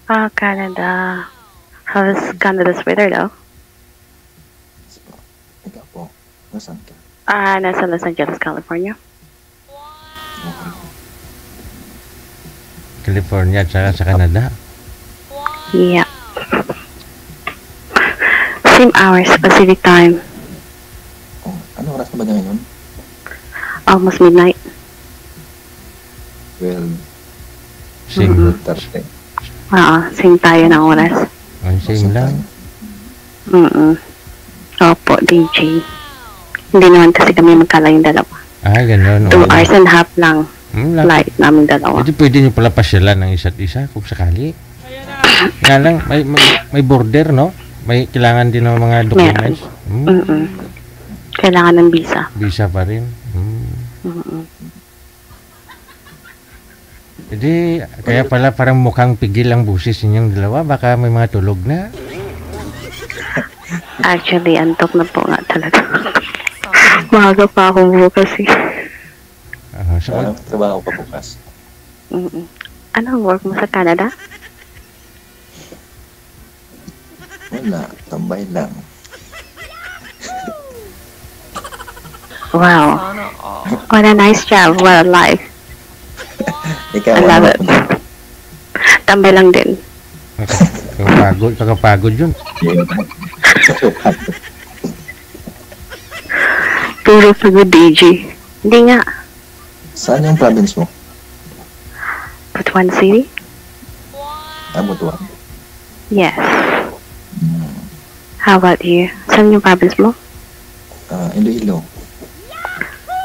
Canada. How's Canada's weather though? Ikaw po, nasaan ka? Nasa Los Angeles, California. Okay. California at saka sa Canada. Yeah. Same hours, Pacific time. Oh, ano oras na ba niya ngayon? Almost midnight. 12, Same. 12:30. Same tayo ng oras. Ang same lang. Opo, DJ. Hindi naman kasi kami magkalayong dalawa. Ganun. 2 hours and a half lang. Flight namin dalawa. Hindi pwede nyo pala pasyalan ng isa't isa kung sakali. Nga lang, may border, no? May kailangan din ng mga documents. Kailangan ng visa. Visa pa rin. Jadi, kaya pala parang mukhang pigil ang busis ninyong dalawa. Baka may mga tulog na. Actually, antok na po nga talaga. Maaga pa ako bukas eh. Trabaho pa bukas. Anong work mo sa Canada? Wala, tambay lang. Wow. What a nice job. What a life. Ikaw, I love it. Tambay lang din. Kakapagod yun. Puro pagod DJ. Hindi nga. Saan yung province mo? Butuan City? Butuan. Yes. How about you? Saan yung province mo? Iloilo.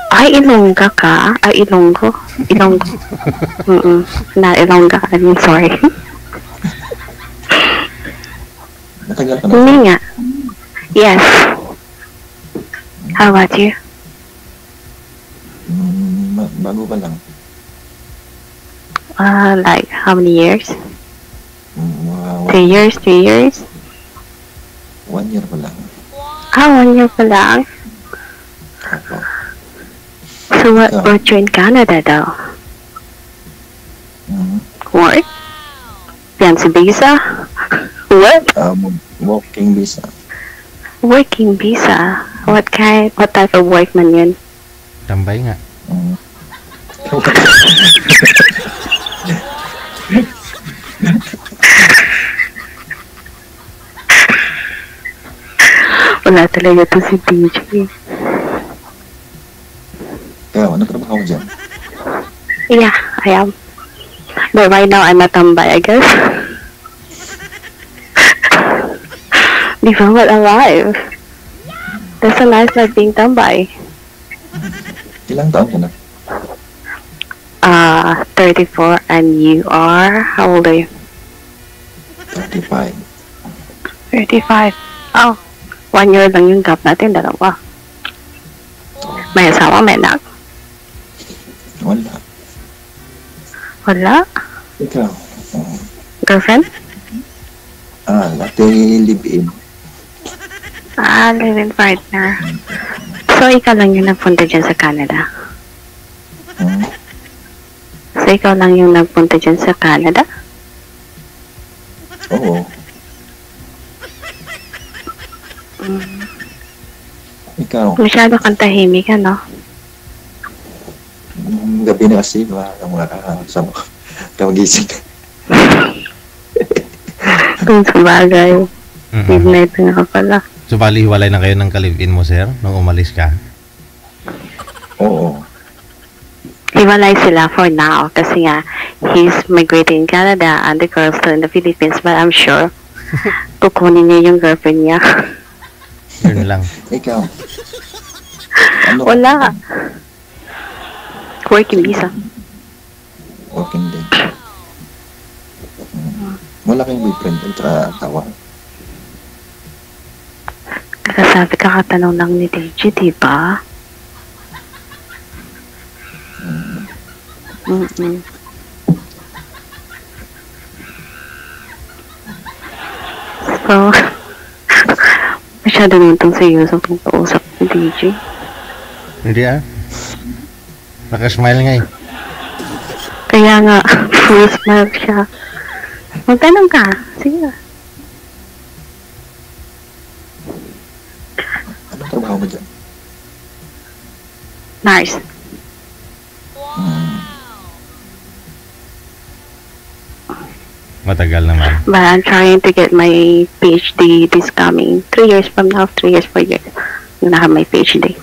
Ay, Ilongga ka? Ay, Ilonggo. Ilonggo. Na Ilongga. I'm sorry. Matagal ka na? Hindi nga. Yes. How about you? Bago pa lang. Like, how many years? 1 3 years? 3 years? year pa lang. 1 year pa lang? Opo. So what brought you in Canada though? Work? Fiancé visa? What? Working visa. Working visa? What type of work man yun? Tambay nga. Wala talaga to si DJ. Ikaw, ano trabaho mo dyan? Yeah, I am. But right now, I'm a tambay, I guess. Before what alive. That's a nice life being tambay. Ilang taon ka na? 34, and you are? How old are you? 35. 35. Oh, 1 year lang yung gap natin, dalawa. May asawa, may anak? Wala. Wala? Ikaw? Girlfriend? Dati live-in. Live-in partner. So, ikaw lang yung nagpunta dyan sa Canada? So, ikaw lang yung nagpunta dyan sa Canada? Oo. Ikaw? Masyado kang tahimik, ano? Gabi na kasi, makakasama ka magising. Kung sabagay. Midnight na ka pala. So, bali-hiwalay na kayo ng ka-live-in mo, sir, nung umalis ka? Oo. Hiwalay sila for now kasi nga he's migrating in Canada and the girl's still in the Philippines, but I'm sure kukunin niya yung girlfriend niya. Yun lang. Ikaw? Wala. Working visa. Working din. Wala kayong boyfriend at tawa. Kakasabi kakatanong lang ni DJ, diba? So, masyado naman itong seryoso pong kausap ni DJ. Hindi Nakasmile nga eh. Kaya nga, full smile siya. Magtanong ka. Sige. Anong trabaho mo dyan? Nurse. Hmm. Matagal naman. But I'm trying to get my PhD this coming 3 years from now, 3 years, 4 years. Na have my PhD.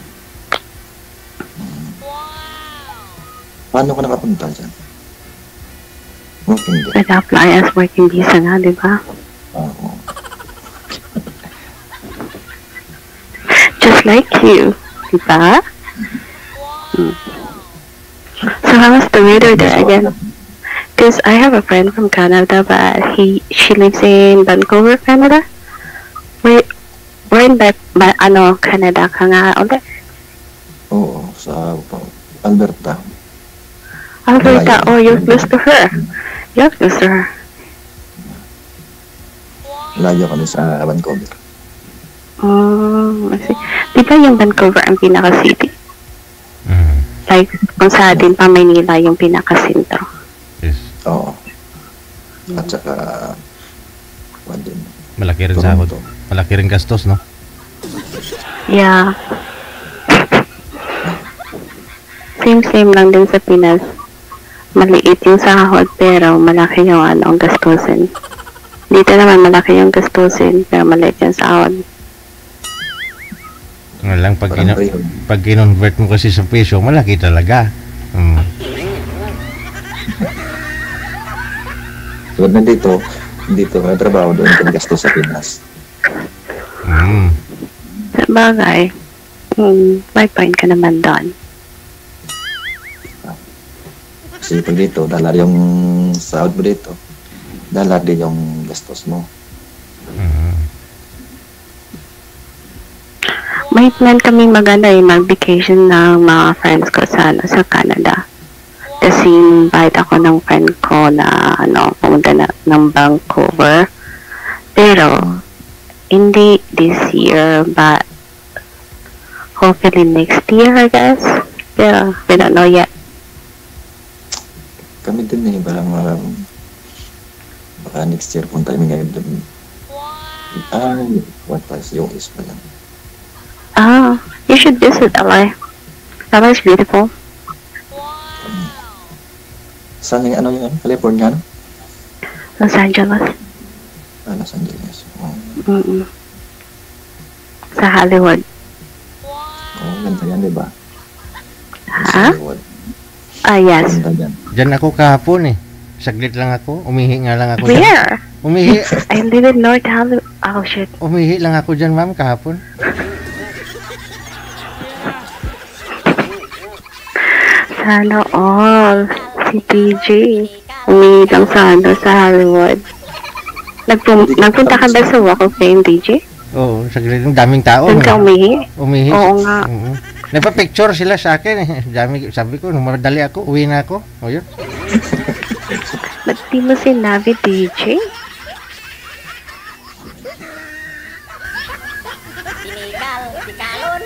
Paano ka nakapunta dyan? Working dyan? Nag-apply as working visa nga, di ba? Oo. Just like you. Di ba? So how was the weather there again? Because I have a friend from Canada, but she lives in Vancouver, Canada. We're in Canada ka nga ulit. Oo, sa Alberta. Alberta, oh, you're close to her. You're close to her. Layo kami sa Vancouver. I see. Di ba yung Vancouver ang pinaka-city? Like, kung sa atin pa Manila yung pinaka-sentro. Yes. Oo. At saka, din. Malaki rin sahod. Malaki rin gastos, no? Yeah. Same lang din sa Pinas. Maliit yung sahod pero malaki yung ang gastusin. Dito naman malaki yung gastusin pero maliit yung sahod. Nga lang, pag Parang real. convert mo kasi sa peso, malaki talaga. So, nandito, may trabaho doon kung gasto sa Pinas. Sa bagay, may point ka naman doon. Kasi pag dito, dollar yung sahod mo dito. Dollar din yung gastos mo. May plan kami mag-vacation ng mga friends ko sa Canada. Kasi invite ako ng friend ko na pumunta ng Vancouver. Pero hindi this year, but hopefully next year, I guess. Pero we don't know yet. Kami din parang baka next year punta kami ngayon doon. What was yung is pa lang. You should visit LA. LA is beautiful. Saan yung California, no? Los Angeles. Los Angeles. Sa Hollywood. Ganda yan, di ba? Ha? Hollywood. Yes. Ganda yan. Diyan ako kahapon eh. Saglit lang ako. Umihi nga lang ako. Where? Umihi. I live in North Hollywood. Oh, shit. Umihi lang ako dyan, ma'am, kahapon. Sana all. Si PJ. Umihi lang sa Hollywood. Nagpunta ka ba sa Walk of Fame, DJ? Oo, saglit lang. Daming tao. Doon ka umihi? Umihi. Oo nga. Nagpa-picture sila sa akin eh. Sabi ko, nung madali ako, uwi na ako. O yun. Ba't di mo sinabi, DJ? Tikalon.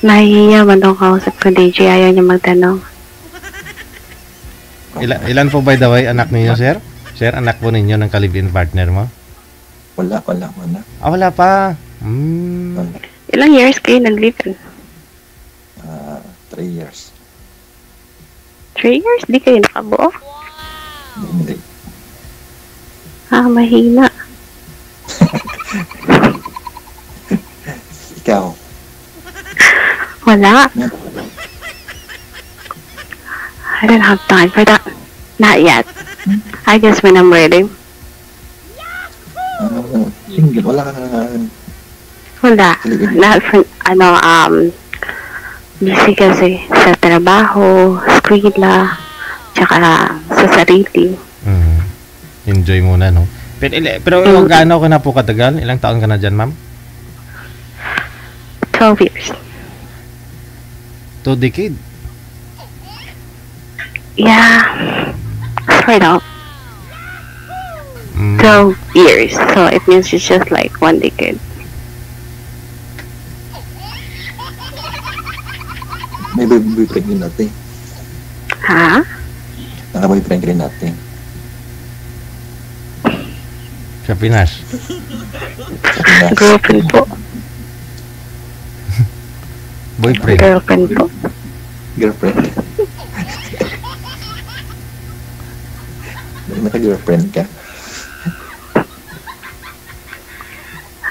Nahihiya man daw kausap ko, DJ. Ayaw niya magtanong. Ilan po by the way, anak ninyo, sir? Sir, anak po ninyo ng kalibin partner mo? Wala. Wala pa. Ilang years kayo nag-live? 3 years. 3 years? Di kayo nakabuo? Hindi. Mahina. Ikaw? Wala. I don't have time for that. Not yet. I guess when I'm ready. Single. Wala ka na. Wala. Not for, busy kasi sa trabaho, eskwela, tsaka sa sarili. Enjoy muna, no? Pero gaano ka na po katagal? Ilang taon ka na dyan, ma'am? 12 years. 2 decade? Yeah. Straight up. 12 years. So it means it's just like 1 decade. May boyfriend din natin. Ha? Naka-boyfriend ka rin natin. Sa Pinas. Sa Pinas. Girlfriend po. Boyfriend. Girlfriend po. Girlfriend. Naka-girlfriend ka.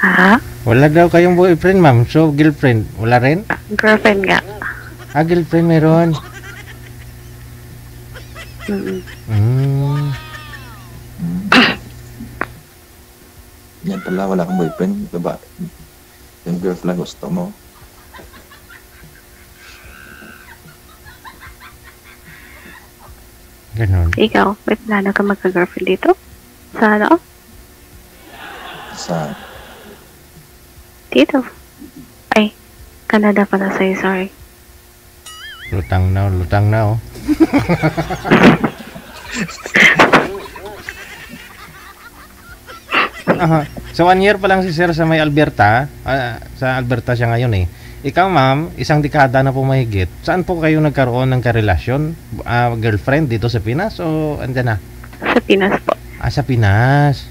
Ha? Wala daw kayong boyfriend, ma'am. So, girlfriend. Wala rin? Girlfriend nga. Girlfriend meron. Mm. Mm. Yan pala, wala kang boyfriend. Diba? Yung girlfriend gusto mo. Ganon. Ikaw, may plano ka magka-girlfriend dito? Sa ano? Sa Dito. Ay, Canada pala sa'yo, sorry. Lutang na, oh. Aha. So, 1 year pa lang si Sir sa may Alberta. Sa Alberta siya ngayon eh. Ikaw, ma'am, isang dekada na po mahigit. Saan po kayo nagkaroon ng karelasyon? Girlfriend dito sa Pinas o andyan na? Sa Pinas po. Sa Pinas.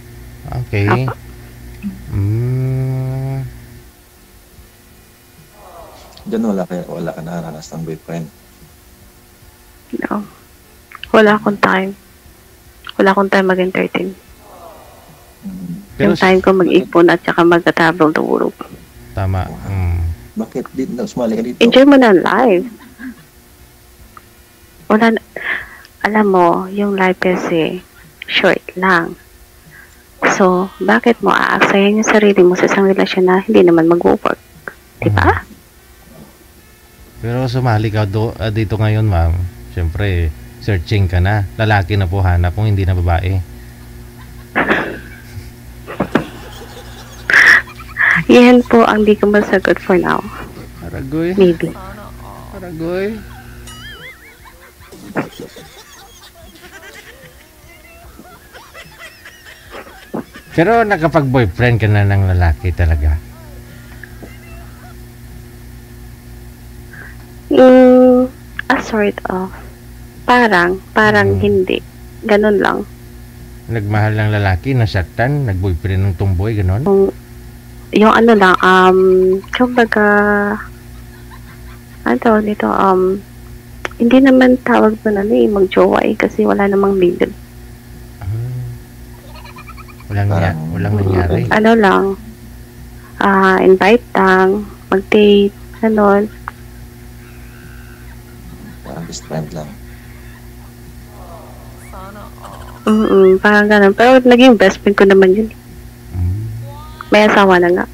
Okay. Apo. Diyan wala ka nakaranas ng boyfriend. No. Wala akong time. Wala akong time mag-entertain. Pero Yung time ko mag-ipon at saka mag-travel the world. tama. Bakit dito sumali ka dito? Enjoy mo na ang life. Wala na, alam mo, yung life kasi short lang. So, bakit mo aaksayan yung sarili mo sa isang relasyon na hindi naman mag-work? Diba? Pero sumali ka dito ngayon, ma'am. Siyempre, searching ka na. Lalaki na po hanap kung hindi na babae. Yan po ang di ko masagot for now. Aragoy. Maybe. Aragoy. Pero nakapag-boyfriend ka na ng lalaki talaga. Sort of. Parang hindi. Ganun lang. Nagmahal ng lalaki, nasaktan, nag-boyfriend ng tumboy, ganon. Yung ano lang, kumbaga, ano tawag nito, hindi naman tawag doon mag-jowa kasi wala namang label. Walang nangyari. Ano lang, invite lang, mag-date, ganon. Parang best friend lang. Parang ganon. Pero naging best friend ko naman yun. May asawa na nga.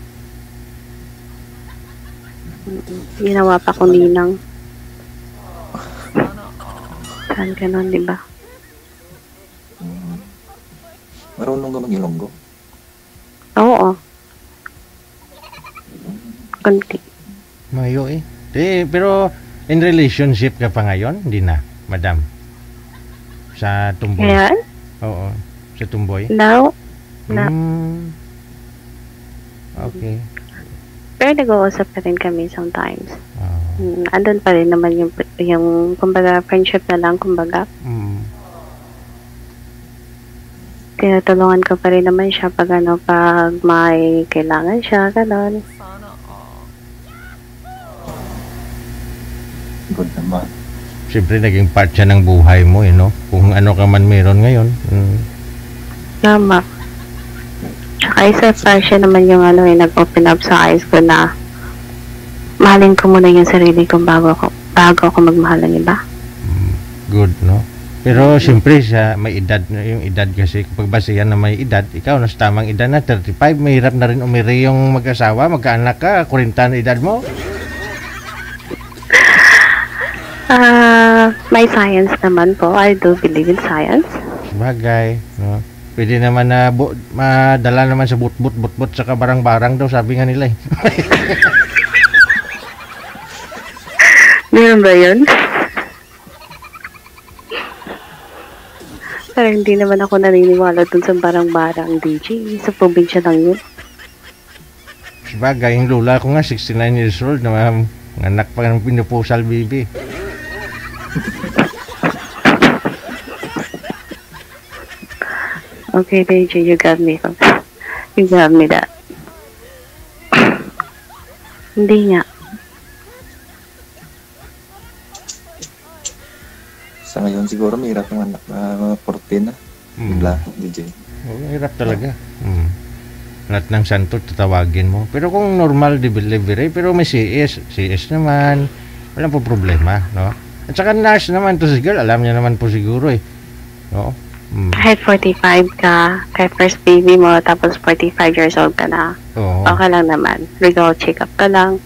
Ginawa pa kong ninang. Saan ganon, diba? Marunong ka mag-Ilonggo? Oo. Kunti. Mayo eh. Pero in relationship ka pa ngayon? Hindi na, madam. Sa tumboy. Ayan? Oo. Sa tumboy. No. No. Okay. Pero nag-uusap pa rin kami sometimes. Oh. Andun pa rin naman yung kumbaga, friendship na lang, kumbaga. Tinutulungan ko pa rin naman siya pag may kailangan siya, gano'n. Good naman. Siyempre, naging part siya ng buhay mo, no? Kung ano ka man meron ngayon. Tama. Tsaka isa pa siya naman yung nag-open up sa eyes ko na mahalin ko muna yung sarili ko bago ako magmahal ng iba. Good, no? Pero siyempre may edad, yung edad kasi kapag basihan na may edad, ikaw nasa tamang edad na 35, mahirap na rin umiri yung mag-asawa, magkaanak ka, 40 na edad mo. May science naman po. I do believe in science. Bagay, no? Pwede naman na madala naman sa but-but saka barang-barang daw, sabi nga nila eh. Meron ba yun? Parang hindi naman ako naniniwala dun sa barang-barang, DJ. Sa probinsya lang yun. Bagay, yung lula ko nga 69 years old na Anak pa ng pinupusal, baby. Okay, DJ, you got me. You got me that. Hindi nga. Sa ngayon siguro may hirap ng anak na 14 na. Bigla, DJ. Hirap talaga. Lahat ng santo tatawagin mo. Pero kung normal delivery, pero may CS naman, walang po problema, no? At saka nurse naman to si girl, alam niya naman po siguro eh. No? Kahit 45 ka, kahit first baby mo, tapos 45 years old ka na, Oo. okay lang naman. Regular check-up ka lang,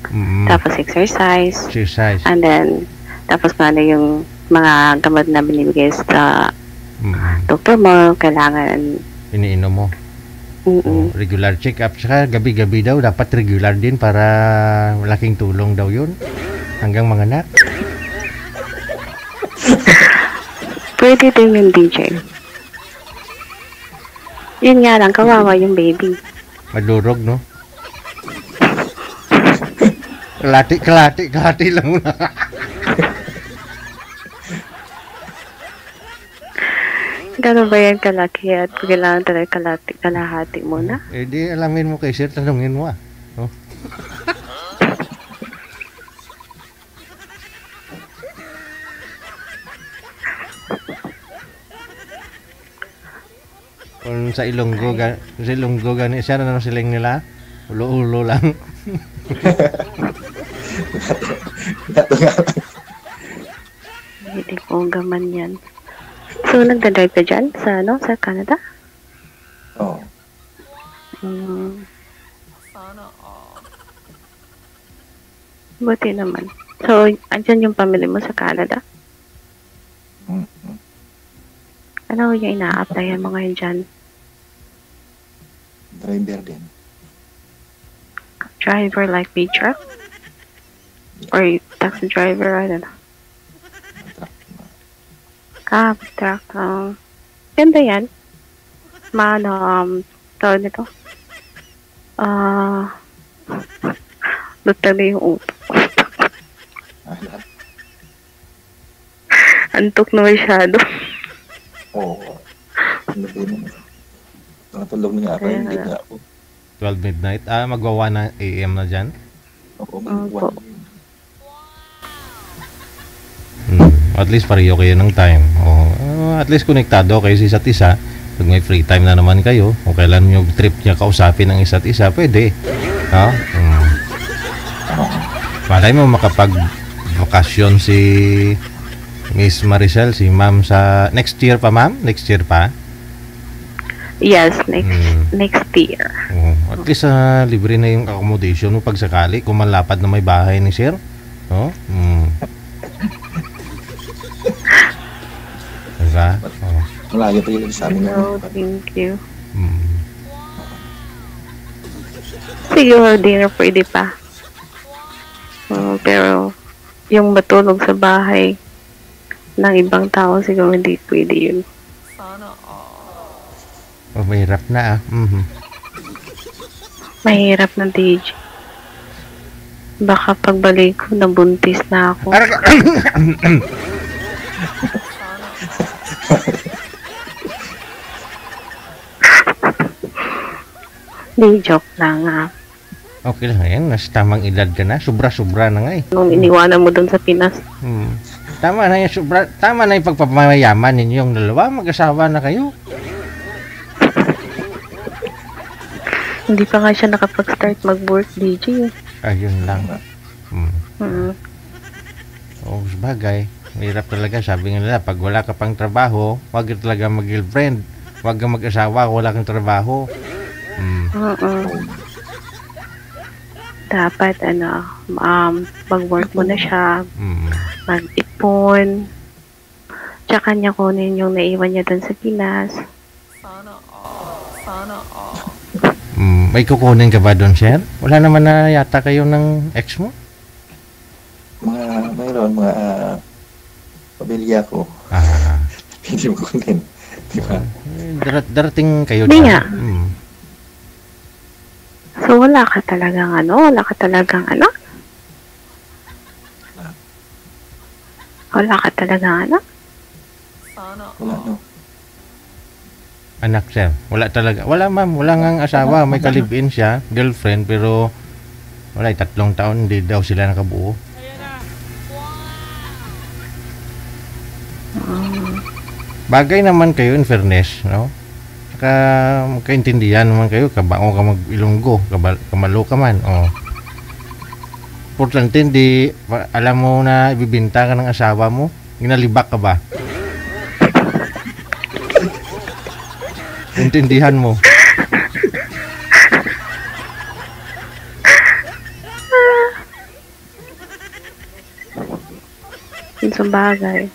tapos exercise, and then, tapos na yung mga gamot na binibigay sa doktor mo, kailangan iniinom mo. Regular check-up, saka gabi-gabi daw dapat regular din para malaking tulong daw yun hanggang mga anak. Pwede din yung DJ. Yun nga lang, kawawa yung baby. Madurog, no? Kalati lang muna. Gano'n ba yan kalaki at kailangan talaga kalahati muna? Eh di alamin mo kay sir, tanungin mo ah. No? Kung sa Ilonggo gani siya na siling nila, ulo-ulo lang. Hindi ko gaman yan. So, nagdadrive ka dyan sa Canada? Oo. Buti naman. So, andyan yung family mo sa Canada? Ano yung ina-applyan mo ngayon dyan? Driver din. Driver like big truck? Or taxi driver, I don't know. Truck. Ganda yan. Tawag nito. Luta na yung utok. Antok na masyado. Oo. Ano din naman. Natulog na nga ako, hindi na ako. 12 midnight. Magwa 1 AM na dyan? Oo, mag-1 AM. At least pareho kayo ng time. At least konektado kayo sa isa't isa. Pag may free time na naman kayo, kung kailan yung trip niya kausapin ng isa't isa, pwede. No? Malay mo makapag-vakasyon si Miss Maricel, si ma'am sa next year pa, ma'am? Next year pa? Yes, next year. At least libre na yung accommodation mo pag sakali kung malapad na may bahay ni sir. No? Diba? Malayo pa yun sa amin. No, thank you. Siguro dinner pwede pa. Pero yung matulog sa bahay ng ibang tao siguro hindi pwede yun. Mahirap na Mahirap na DJ. Baka pagbalik ko nabuntis na ako. Di joke lang Okay lang yan, nasa tamang edad ka na, sobra-sobra na nga eh. Nung iniwanan mo dun sa Pinas. Tama na yung tama na yung pagpapamayaman ninyong dalawa, mag-asawa na kayo. Hindi pa nga siya nakapag-start mag-work, DJ. Ayun lang. Sabagay, hirap talaga, sabi nga nila, pag wala ka pang trabaho, huwag ka talaga mag-girlfriend, huwag ka mag-asawa, wala kang trabaho. Dapat mag-work mo na siya, mag-ipon, tsaka niya kunin yung naiwan niya dun sa Pinas. May kukunin ka ba doon, sir? Wala naman na yata kayo ng ex mo? Mayroon mga pamilya ko. Hindi mo kunin. Diba? Darating kayo Di dyan. nga. So, wala ka talagang Wala ka talaga, anak? Wala, no? Anak, sir. Wala talaga. Wala, ma'am. Wala ngang asawa. May kalibin siya, girlfriend, pero wala, 3 taon, hindi daw sila nakabuo. Bagay naman kayo, in fairness, no? Saka, magkaintindihan naman kayo, kabao ka mag-Ilonggo, kamalo ka man, oh. Importante, hindi, alam mo na ibibinta ka ng asawa mo, ginalibak ka ba? Intindihan mo. Yun sa bagay.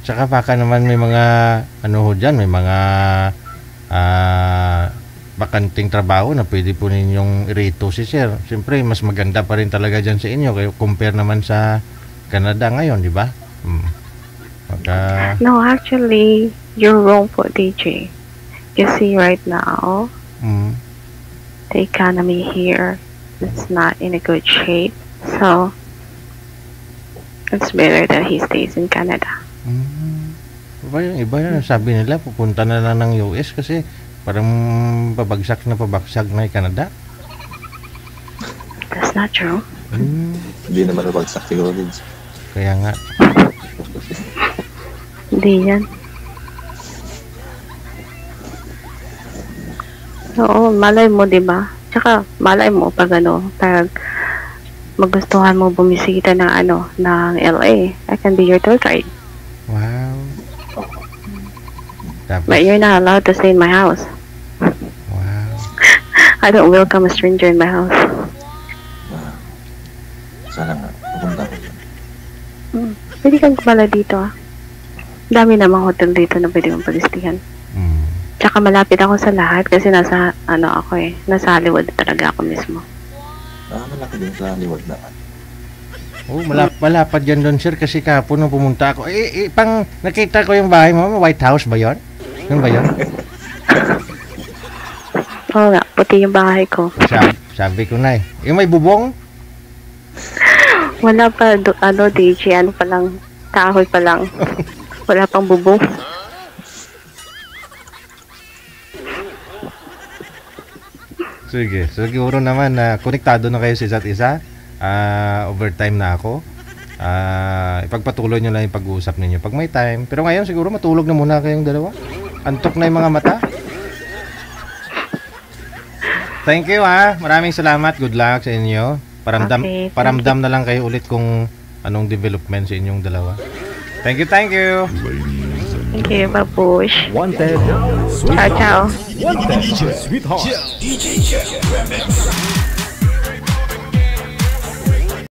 Tsaka baka naman may mga ano ho dyan, may mga bakanting trabaho na pwede po ninyong irito si sir. Siyempre, mas maganda pa rin talaga dyan sa inyo kayo compare naman sa Canada ngayon, di ba? Baka... No, actually, you're wrong po, DJ. You see right now, the economy here is not in a good shape. So, it's better that he stays in Canada. Iba yan, sabi nila pupunta na lang ng US kasi parang pabagsak na yung Canada. That's not true. Hindi naman nabagsak siguro din. Kaya nga. Hindi yan. Oo, malay mo, di ba? Tsaka, malay mo pag pag magustuhan mo bumisita ng LA, I can be your tour guide. Wow. Tapos, But you're not allowed to stay in my house. wow. I don't welcome a stranger in my house. Sana nga, pupunta ko. Pwede kang kumala dito, ah. Dami namang hotel dito na pwede mong palistihan. Tsaka malapit ako sa lahat kasi nasa nasa Hollywood talaga ako mismo. Malaki din sa Hollywood naman. Oh, malapad yan doon, sir, kasi kahapon nung pumunta ako. Pang nakita ko yung bahay mo, White House ba yun? Yun ba yun? Oo nga, puti yung bahay ko. Sabi ko na yung may bubong? Wala pa, DJ, pa lang, kahoy pa lang. Wala pang bubong. Sige, siguro naman na konektado na kayo sa isa't isa. Overtime na ako. Ipagpatuloy nyo lang yung pag-uusap ninyo pag may time. Pero ngayon siguro matulog na muna kayong dalawa. Antok na yung mga mata. Thank you, maraming salamat. Good luck sa inyo. Paramdam na lang kayo ulit kung anong development sa inyong dalawa. Thank you. Thank you, babush. Wanted. Ciao, ciao. Wanted. Sweetheart. DJ Check Remix.